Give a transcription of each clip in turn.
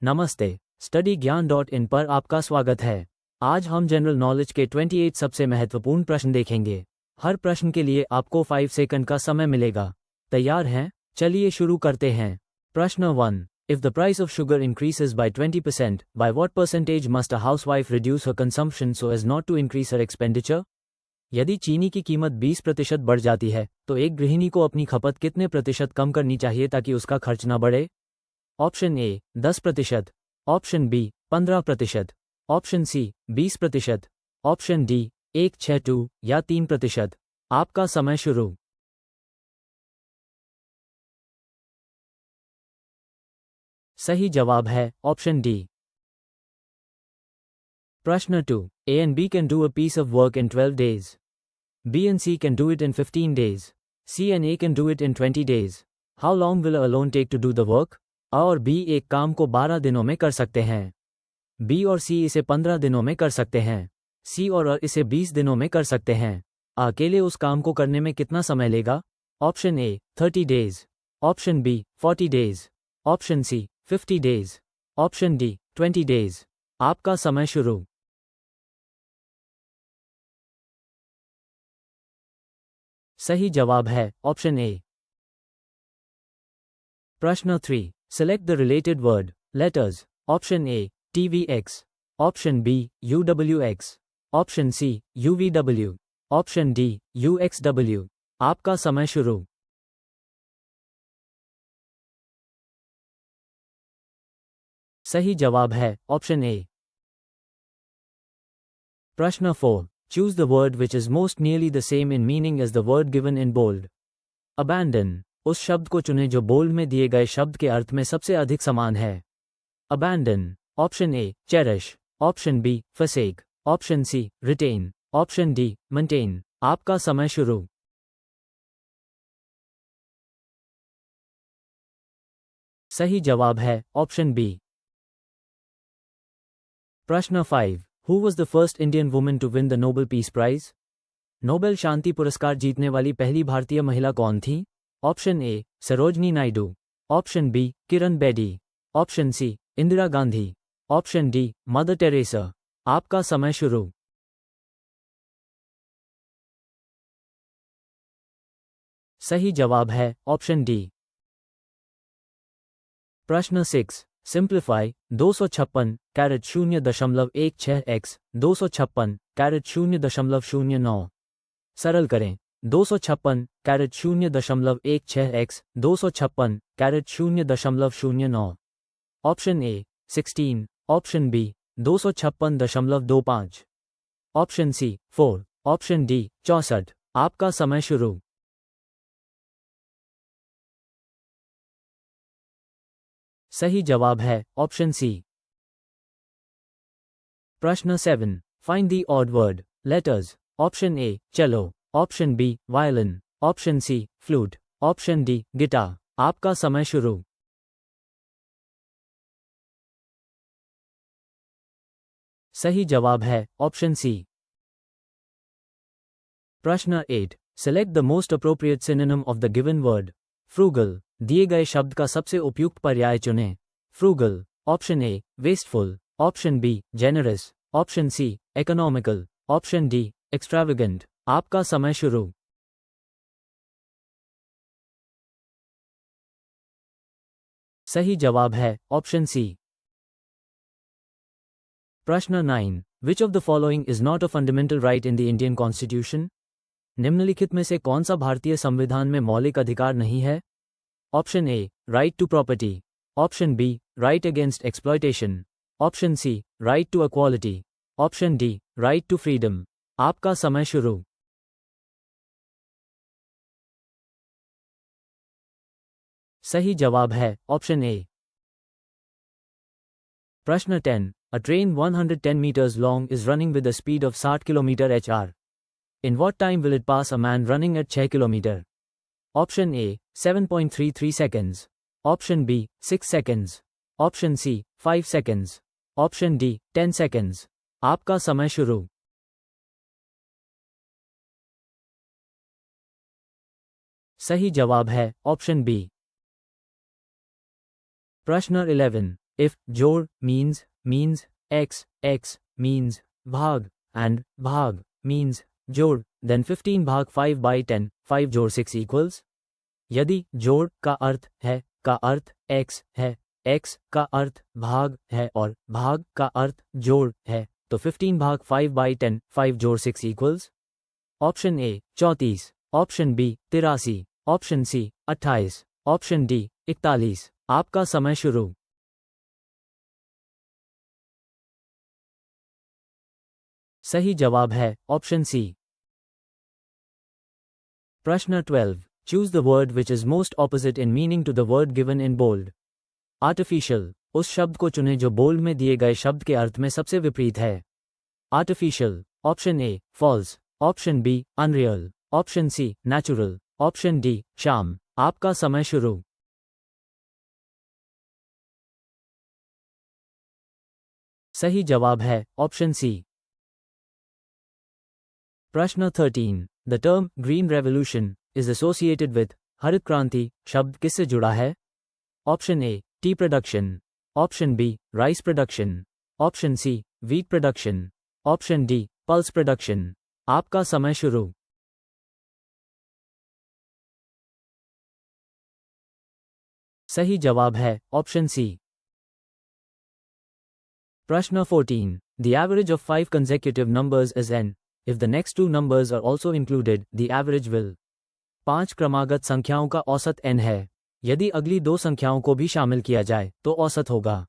नमस्ते, स्टडी ज्ञान .in पर आपका स्वागत है। आज हम जनरल नॉलेज के 28 सबसे महत्वपूर्ण प्रश्न देखेंगे। हर प्रश्न के लिए आपको 5 सेकंड का समय मिलेगा। तैयार हैं? चलिए शुरू करते हैं। प्रश्न 1। If the price of sugar increases by 20%, by what percentage must a housewife reduce her consumption so as not to increase her expenditure? यदि चीनी की कीमत 20% बढ़ जाती है, तो एक गृहिणी को अपनी खपत कितने प्रतिशत कम करनी चाहिए ताकि उसका खर्च न बढ़े? Option A 10%, option B 15%, option C 20%, option D 162 या 3%। आपका समय शुरू। सही जवाब है ऑप्शन डी। प्रश्न 2। A and B can do a piece of work in 12 days. B and C can do it in 15 days. C and A can do it in 20 days. How long will A alone take to do the work? A और B एक काम को 12 दिनों में कर सकते हैं। B और C इसे 15 दिनों में कर सकते हैं। C और A इसे 20 दिनों में कर सकते हैं। अकेले उस काम को करने में कितना समय लेगा? Option A 30 days, option B 40 days, option C 50 days, option D 20 days. आपका समय शुरू। सही जवाब है ऑप्शन ए। प्रश्न 3। Select the related word, letters. Option A, TVX. Option B, UWX. Option C, UVW. Option D, UXW. आपका समय शुरू। सही जवाब है ऑप्शन ए। प्रश्न 4। Choose the word which is most nearly the same in meaning as the word given in bold. Abandon. उस शब्द को चुनें जो बोल्ड में दिए गए शब्द के अर्थ में सबसे अधिक समान है। Abandon. Option A cherish. Option B forsake. Option C retain. Option D maintain. आपका समय शुरू। सही जवाब है ऑप्शन बी। प्रश्न 5। Who was the first Indian woman to win the Nobel Peace Prize? Nobel शांति पुरस्कार जीतने वाली पहली भारतीय महिला कौन थी? Option A Sarojini Naidu, option B Kiran Bedi, option C Indira Gandhi, option D Mother Teresa. आपका समय शुरू। सही जवाब है ऑप्शन डी। प्रश्न 6। Simplify 256 caret 0.16 x 256 caret 0.09। सरल करें। 256 caret 0.16 x 256 caret 0.09। Option A 16, option B 256.25, option C 4, option D 64। आपका समय शुरू। सही जवाब है ऑप्शन सी। प्रश्न 7। Find the odd word, letters. Option A cello, option B violin, option C flute, option D guitar. आपका समय शुरू। सही जवाब है ऑप्शन सी। प्रश्न 8। Select the most appropriate synonym of the given word. Frugal. दिए गए शब्द का सबसे उपयुक्त पर्याय चुनें। Frugal. Option A wasteful, option B generous, option C economical, option D extravagant. आपका समय शुरू। सही जवाब है ऑप्शन सी। प्रश्न 9। Which of the following is not a fundamental right in the Indian constitution? निम्नलिखित में से कौन सा भारतीय संविधान में मौलिक अधिकार नहीं है? Option A right to property, option B right against exploitation, option C right to equality, option D right to freedom. आपका समय शुरू। सही जवाब है ऑप्शन ए। प्रश्न 10। A train 110 meters long is running with a speed of 60 km/h. In what time will it pass a man running at 6 km? Option A 7.33 seconds. Option B 6 seconds. Option C 5 seconds. Option D 10 seconds. आपका समय शुरू। सही जवाब है option B. प्रश्न 11। If जोड़ means x means भाग and भाग means जोड़, then 15 भाग 5/10, 5 जोड़ 6 equals। यदि जोड़ का अर्थ x है, x का अर्थ भाग है और भाग का अर्थ जोड़ है, तो 15 भाग 5/10, 5 जोड़ 6 equals। Option A 34, option B 83, option C 28, option D 41। आपका समय शुरू। सही जवाब है ऑप्शन सी। प्रश्न 12। Choose the word which is most opposite in meaning to the word given in bold. Artificial, उस शब्द को चुनें जो बोल्ड में दिए गए शब्द के अर्थ में सबसे विपरीत है। Artificial. Option A false, option B unreal, option C natural, option D sham. आपका समय शुरू। सही जवाब है ऑप्शन सी। प्रश्न 13। The term green revolution is associated with हरित क्रांति शब्द किससे जुड़ा है? Option A tea production, option B rice production, option C wheat production, option D pulse production. आपका समय शुरू। सही जवाब है ऑप्शन सी। प्रश्न 14। The average of 5 consecutive numbers is n. If the next two numbers are also included, the average will। 5 क्रमागत संख्याओं का औसत n है। यदि अगली 2 संख्याओं को भी शामिल किया जाए तो औसत होगा।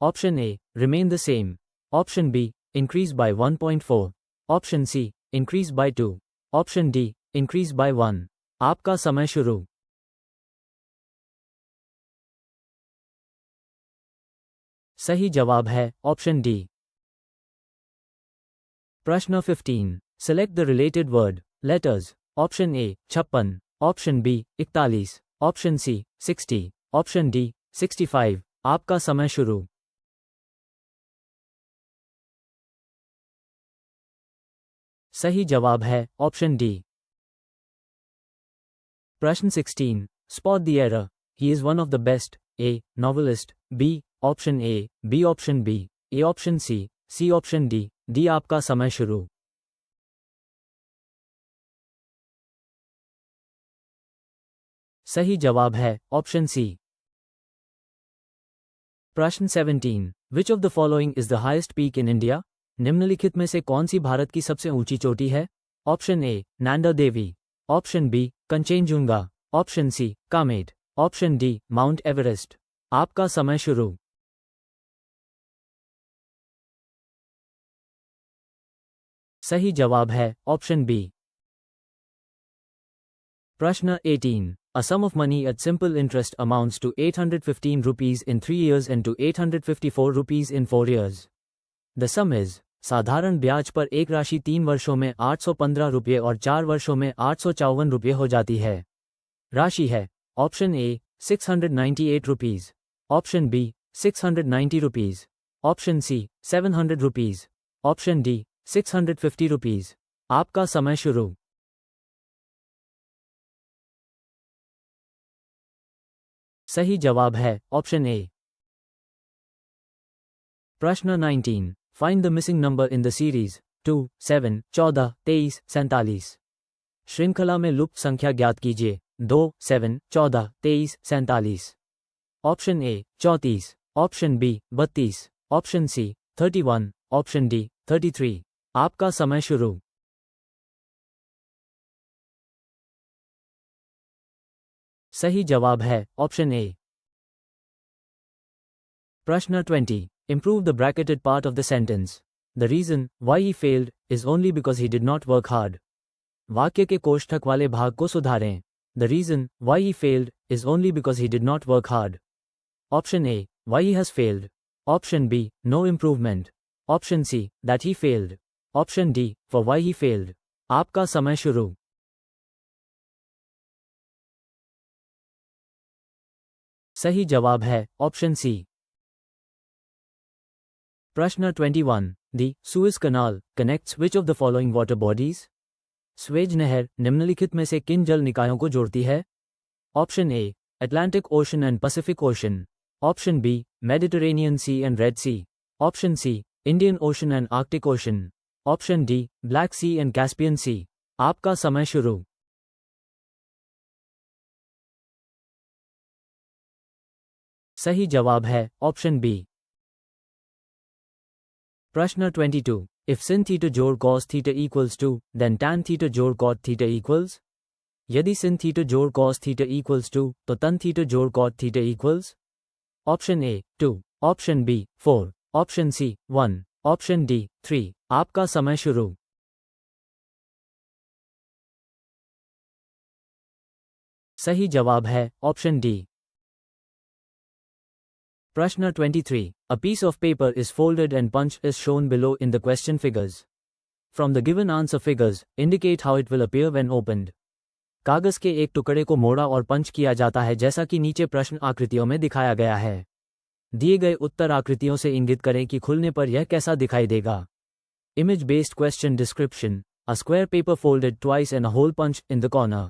Option A remain the same, option B increase by 1.4, option C increase by 2, option D increase by 1। आपका समय शुरू। सही जवाब है ऑप्शन डी। प्रश्न 15। Select the related word letters. Option A 56, option B 41, option C 60, option D 65। आपका समय शुरू। सही जवाब है ऑप्शन डी। प्रश्न 16। Spot the error. He is one of the best. A novelist, B option A, B option B, A option C option D, D. आपका समय शुरू। सही जवाब है ऑप्शन सी। प्रश्न 17। Which of the following is the highest peak in India? निम्नलिखित में से कौन सी भारत की सबसे ऊंची चोटी है? Option A Nanda Devi, option B Kanchenjunga, option C Kamet, option D Mount Everest. आपका समय शुरू। सही जवाब है ऑप्शन बी। प्रश्न 18। A sum of money at simple interest amounts to 815 rupees in 3 years and to 854 rupees in 4 years. The sum is। साधारण ब्याज पर एक राशि 3 वर्षों में 815 रुपये और 4 वर्षों में 854 रुपये हो जाती है। राशि है option A 698 rupees, option B 690 rupees, option C 700 rupees, option D 650 rupees. आपका समय शुरू। सही जवाब है ऑप्शन ए। प्रश्न 19। Find the missing number in the series 2, 7, 14, 23, 47। श्रृंखला में लुप्त संख्या ज्ञात कीजिए 2, 7, 14, 23, 47। Option A 34, option B 32, option C 31, option D 33। आपका समय शुरू। सही जवाब है ऑप्शन ए। प्रश्न 20। Improve the bracketed part of the sentence. The reason why he failed is only because he did not work hard. वाक्य के कोष्ठक वाले भाग को सुधारें। The reason why he failed is only because he did not work hard. Option A, why he has failed. Option B, no improvement. Option C, that he failed. Option D, for why he failed. आपका समय शुरू। सही जवाब है option C. प्रश्न 21। The Suez canal connects which of the following water bodies? Suez नहर निम्नलिखित में से किन जल निकायों को जोड़ती है? Option A Atlantic Ocean and Pacific Ocean, option B Mediterranean Sea and Red Sea, option C Indian Ocean and Arctic Ocean, option D Black Sea and Caspian Sea. आपका समय शुरू। सही जवाब है ऑप्शन बी। प्रश्न 22। इफ sin थीटा जोड़ cos theta equals to then tan theta जोड़ cot theta equals. यदि sin थीटा जोड़ cos थीटा इक्वल्स टू तो tan थीटा जोड़ cot theta equals. Option A 2, option B 4, option C 1, option D 3। आपका समय शुरू। सही जवाब है ऑप्शन डी। प्रश्न 23. A piece of paper is folded and punched is shown below in the question figures. From the given answer figures, indicate how it will appear when opened. कागज के एक टुकड़े को मोड़ा और पंच किया जाता है जैसा कि नीचे प्रश्न आकृतियों में दिखाया गया है। दिए गए उत्तर आकृतियों से इंगित करें कि खुलने पर यह कैसा दिखाई देगा। Image based question description. A square paper folded twice and a hole punched in the corner.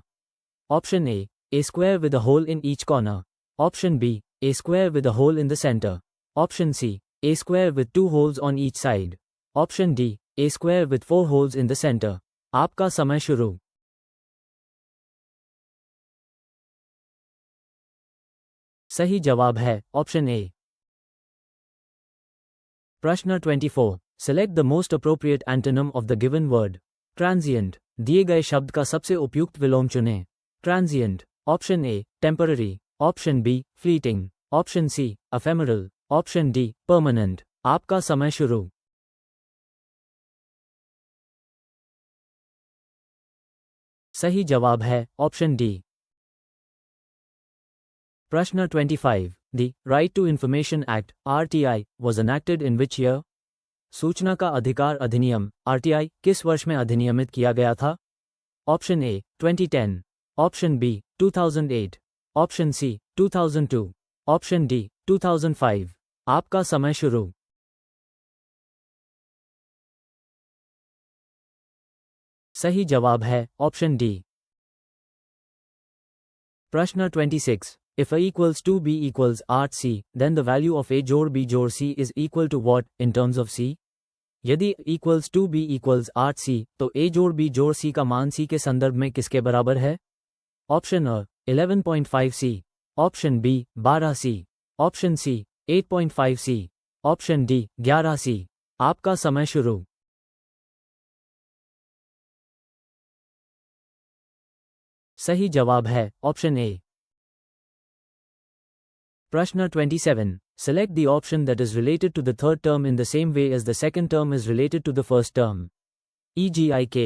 Option A. A square with a hole in each corner. Option B. A square with a hole in the center. Option C. A square with 2 holes on each side. Option D. A square with 4 holes in the center. आपका समय शुरू। सही जवाब है option ए। प्रश्न 24. Select the most appropriate antonym of the given word. Transient. दिए गए शब्द का सबसे उपयुक्त विलोम चुनें। Transient. Option A temporary. Option B fleeting. Option C ephemeral. Option D permanent. आपका समय शुरू। सही जवाब है ऑप्शन डी। प्रश्न 25. The Right to Information Act (RTI) was enacted in which year? सूचना का अधिकार अधिनियम (RTI) किस वर्ष में अधिनियमित किया गया था? Option A 2010, option B 2008, option C 2002, option D 2005। आपका समय शुरू। सही जवाब है ऑप्शन डी। प्रश्न 26. If A equals 2B equals R C, then the value of A जोड़ B जोड़ C is equal to what in terms of C? यदि equals 2B equals R C, तो A जोड़ B जोड़ C का मान C के संदर्भ में किसके बराबर है? Option A 11.5 C, option B 12 C, option C 8.5 C, option D 11 C। आपका समय शुरू। सही जवाब है ऑप्शन ए। प्रश्न 27. Select the option that is related to the third term in the same way as the second term is related to the first term. EGIK,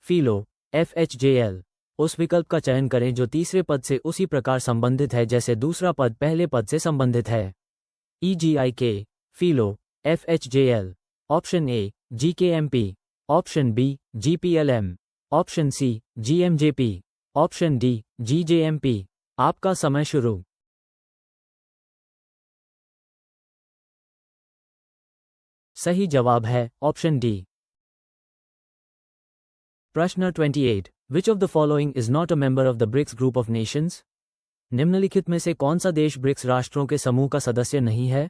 philo, FHJL. उस विकल्प का चयन करें जो तीसरे पद से उसी प्रकार संबंधित है जैसे दूसरा पद पहले पद से संबंधित है। EGIK, philo, FHJL. Option A GKMP, option B GPLM, option C GMJP, option D GJMP। आपका समय शुरू। सही जवाब है ऑप्शन डी। प्रश्न 28. Which of the following is not a member of the BRICS group of nations? निम्नलिखित में से कौन सा देश ब्रिक्स राष्ट्रों के समूह का सदस्य नहीं है?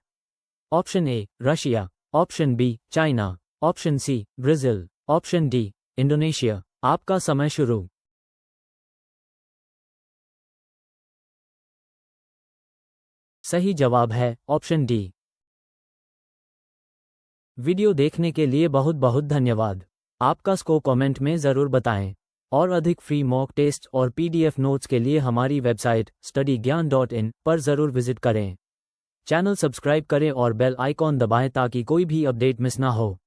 Option A Russia, option B China, option C Brazil, option D Indonesia. आपका समय शुरू। सही जवाब है ऑप्शन डी। वीडियो देखने के लिए बहुत बहुत धन्यवाद। आपका स्कोर कमेंट में ज़रूर बताएं और अधिक फ्री मॉक टेस्ट और PDF नोट्स के लिए हमारी वेबसाइट studyGyan.in पर ज़रूर विजिट करें। चैनल सब्सक्राइब करें और बेल आइकॉन दबाएं ताकि कोई भी अपडेट मिस ना हो।